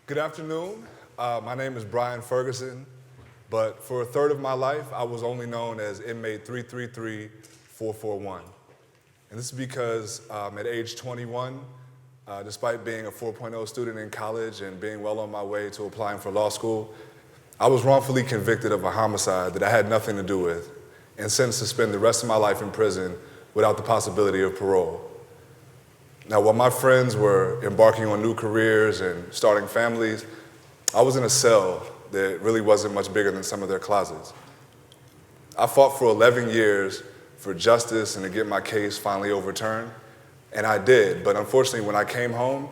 Good afternoon. My name is Brian Ferguson, but for a third of my life, I was only known as inmate 333441. And this is because at age 21, despite being a 4.0 student in college and being well on my way to applying for law school, I was wrongfully convicted of a homicide that I had nothing to do with and sentenced to spend the rest of my life in prison without the possibility of parole. Now, while my friends were embarking on new careers and starting families, I was in a cell that really wasn't much bigger than some of their closets. I fought for 11 years for justice and to get my case finally overturned, and I did. But unfortunately, when I came home,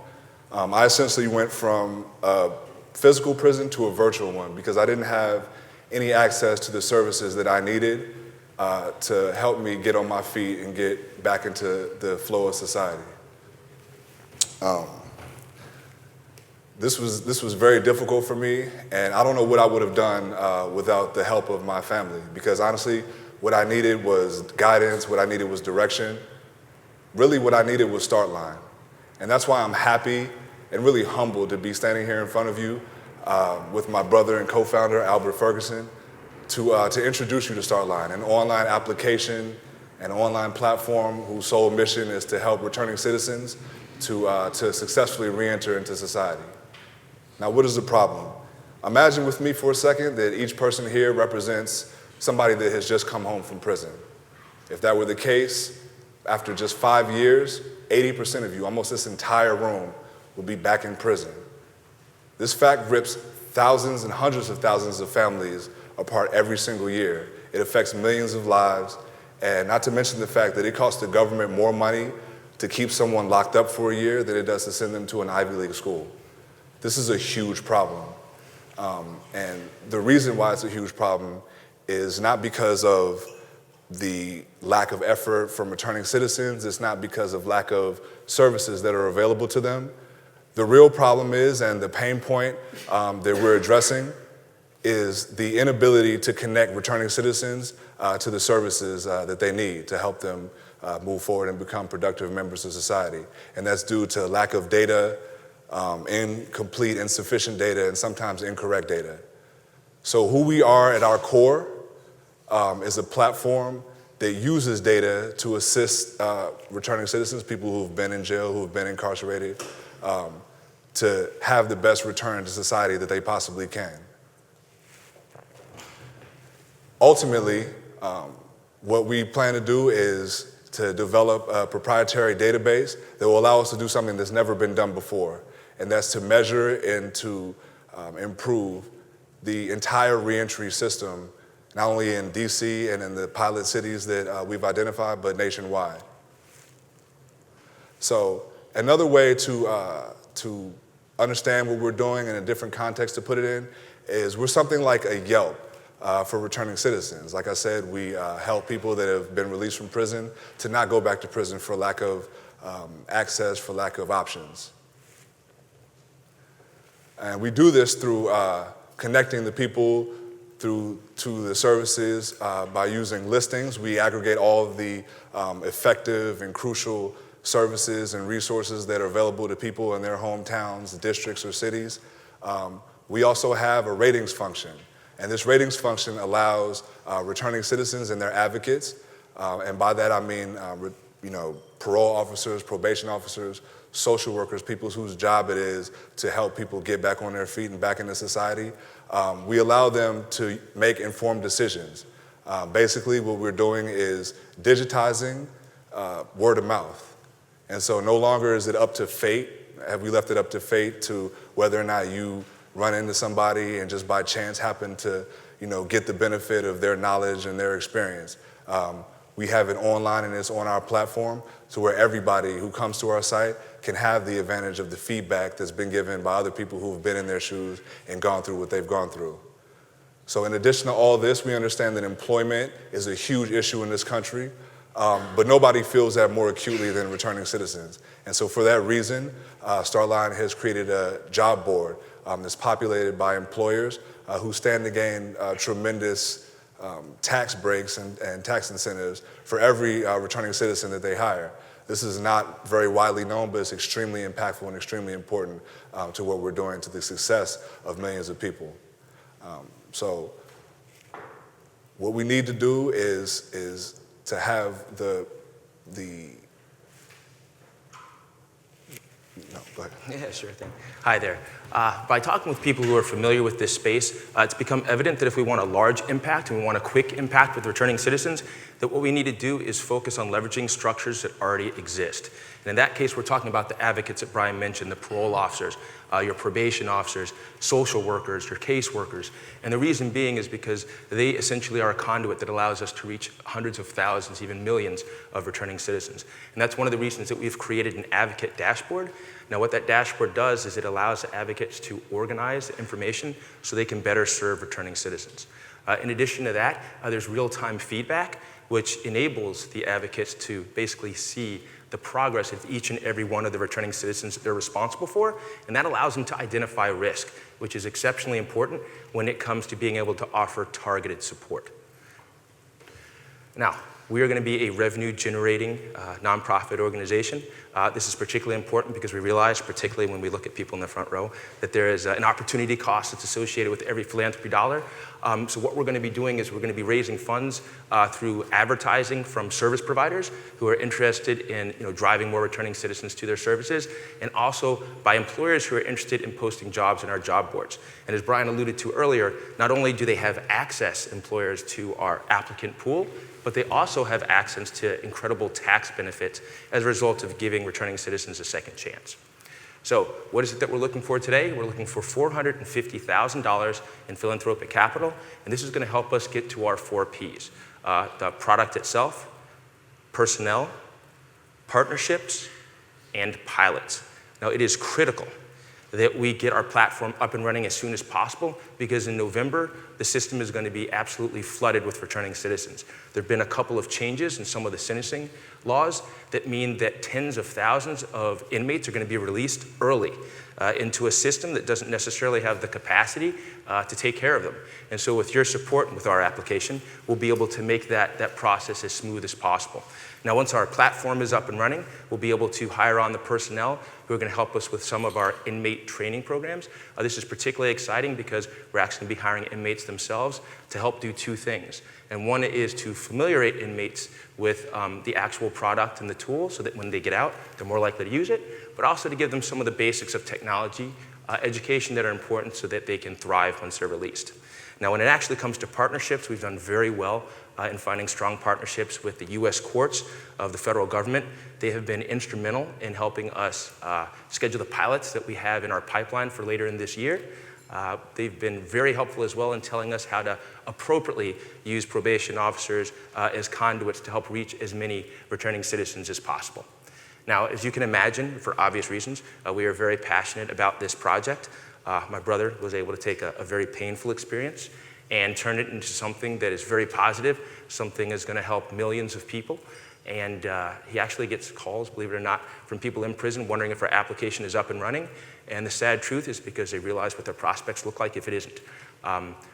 I essentially went from a physical prison to a virtual one because I didn't have any access to the services that I needed to help me get on my feet and get back into the flow of society. This was very difficult for me, and I don't know what I would have done without the help of my family, because honestly, what I needed was guidance, what I needed was direction. Really, what I needed was start line. And that's why I'm happy and really humbled to be standing here in front of you with my brother and co-founder, Albert Ferguson, to introduce you to Startline, an online application, an online platform whose sole mission is to help returning citizens to successfully re-enter into society. Now, what is the problem? Imagine with me for a second that each person here represents somebody that has just come home from prison. If that were the case, after just 5 years, 80% of you, almost this entire room, will be back in prison. This fact rips thousands and hundreds of thousands of families apart every single year. It affects millions of lives, and not to mention the fact that it costs the government more money to keep someone locked up for a year than it does to send them to an Ivy League school. This is a huge problem. And the reason why it's a huge problem is not because of the lack of effort from returning citizens. It's not because of lack of services that are available to them. The real problem is, and the pain point that we're addressing, is the inability to connect returning citizens to the services that they need to help them move forward and become productive members of society. And that's due to lack of data, incomplete, insufficient data, and sometimes incorrect data. So who we are at our core is a platform that uses data to assist returning citizens, people who've been in jail, who've been incarcerated, to have the best return to society that they possibly can. Ultimately, what we plan to do is to develop a proprietary database that will allow us to do something that's never been done before, and that's to measure and to improve the entire reentry system, not only in DC and in the pilot cities that we've identified, but nationwide. So another way to understand what we're doing in a different context to put it in is we're something like a Yelp for returning citizens. Like I said, we help people that have been released from prison to not go back to prison for lack of access, for lack of options. And we do this through connecting the people to the services by using listings. We aggregate all of the effective and crucial services and resources that are available to people in their hometowns, districts, or cities. We also have a ratings function. And this ratings function allows returning citizens and their advocates, and by that I mean parole officers, probation officers, social workers, people whose job it is to help people get back on their feet and back into society. We allow them to make informed decisions. Basically, what we're doing is digitizing word of mouth. And so no longer is it up to fate. Have we left it up to fate to whether or not you run into somebody and just by chance happen to, get the benefit of their knowledge and their experience. We have it online and it's on our platform to where everybody who comes to our site can have the advantage of the feedback that's been given by other people who've been in their shoes and gone through what they've gone through. So in addition to all this, we understand that employment is a huge issue in this country, but nobody feels that more acutely than returning citizens. And so for that reason, Startline has created a job board that's populated by employers who stand to gain tremendous tax breaks and tax incentives for every returning citizen that they hire. This is not very widely known, but it's extremely impactful and extremely important to what we're doing, to the success of millions of people. So what we need to do is to have the no, go ahead. Yeah, sure thing. Hi there. By talking with people who are familiar with this space, it's become evident that if we want a large impact and we want a quick impact with returning citizens, that what we need to do is focus on leveraging structures that already exist. And in that case, we're talking about the advocates that Brian mentioned, the parole officers, your probation officers, social workers, your caseworkers. And the reason being is because they essentially are a conduit that allows us to reach hundreds of thousands, even millions of returning citizens. And that's one of the reasons that we've created an advocate dashboard. Now, what that dashboard does is it allows advocates to organize the information so they can better serve returning citizens. In addition to that, there's real-time feedback, which enables the advocates to basically see the progress of each and every one of the returning citizens that they're responsible for, and that allows them to identify risk, which is exceptionally important when it comes to being able to offer targeted support. Now, we are going to be a revenue-generating nonprofit organization. This is particularly important because we realize, particularly when we look at people in the front row, that there is an opportunity cost that's associated with every philanthropy dollar. So what we're going to be doing is we're going to be raising funds through advertising from service providers who are interested in driving more returning citizens to their services, and also by employers who are interested in posting jobs in our job boards. And as Brian alluded to earlier, not only do they have access, employers, to our applicant pool, but they also have access to incredible tax benefits as a result of giving returning citizens a second chance. So what is it that we're looking for today? We're looking for $450,000 in philanthropic capital, and this is going to help us get to our 4 Ps. The product itself, personnel, partnerships, and pilots. Now, it is critical that we get our platform up and running as soon as possible, because in November, the system is going to be absolutely flooded with returning citizens. There have been a couple of changes in some of the sentencing laws that mean that tens of thousands of inmates are going to be released early into a system that doesn't necessarily have the capacity to take care of them. And so with your support and with our application, we'll be able to make that process as smooth as possible. Now, once our platform is up and running, we'll be able to hire on the personnel who are going to help us with some of our inmate training programs. This is particularly exciting because we're actually going to be hiring inmates themselves to help do 2 things. And one is to familiarize inmates with the actual product and the tool so that when they get out, they're more likely to use it, but also to give them some of the basics of technology education that are important so that they can thrive once they're released. Now, when it actually comes to partnerships, we've done very well in finding strong partnerships with the U.S. courts of the federal government. They have been instrumental in helping us schedule the pilots that we have in our pipeline for later in this year. They've been very helpful as well in telling us how to appropriately use probation officers as conduits to help reach as many returning citizens as possible. Now, as you can imagine, for obvious reasons, we are very passionate about this project. My brother was able to take a very painful experience and turn it into something that is very positive, something that's going to help millions of people. And he actually gets calls, believe it or not, from people in prison wondering if our application is up and running. And the sad truth is because they realize what their prospects look like if it isn't.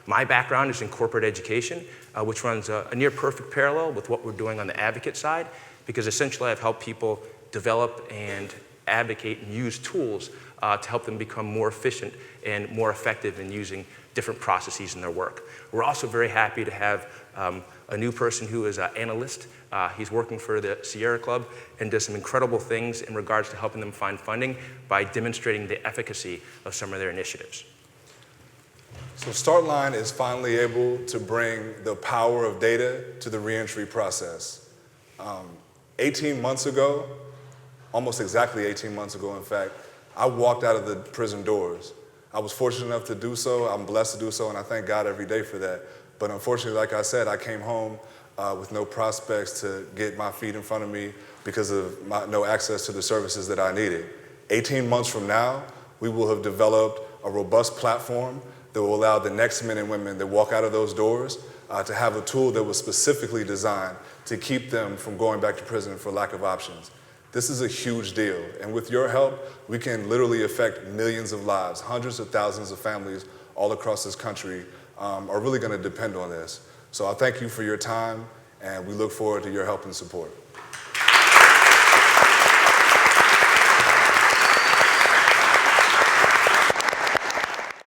My background is in corporate education, which runs a near perfect parallel with what we're doing on the advocate side, because essentially I've helped people develop and advocate and use tools to help them become more efficient and more effective in using different processes in their work. We're also very happy to have a new person who is an analyst. He's working for the Sierra Club and does some incredible things in regards to helping them find funding by demonstrating the efficacy of some of their initiatives. So StartLine is finally able to bring the power of data to the reentry process. 18 months ago, almost exactly 18 months ago, in fact, I walked out of the prison doors. I was fortunate enough to do so. I'm blessed to do so, and I thank God every day for that. But unfortunately, like I said, I came home with no prospects to get my feet in front of me because of no access to the services that I needed. 18 months from now, we will have developed a robust platform that will allow the next men and women that walk out of those doors to have a tool that was specifically designed to keep them from going back to prison for lack of options. This is a huge deal, and with your help, we can literally affect millions of lives. Hundreds of thousands of families all across this country are really going to depend on this. So I thank you for your time, and we look forward to your help and support.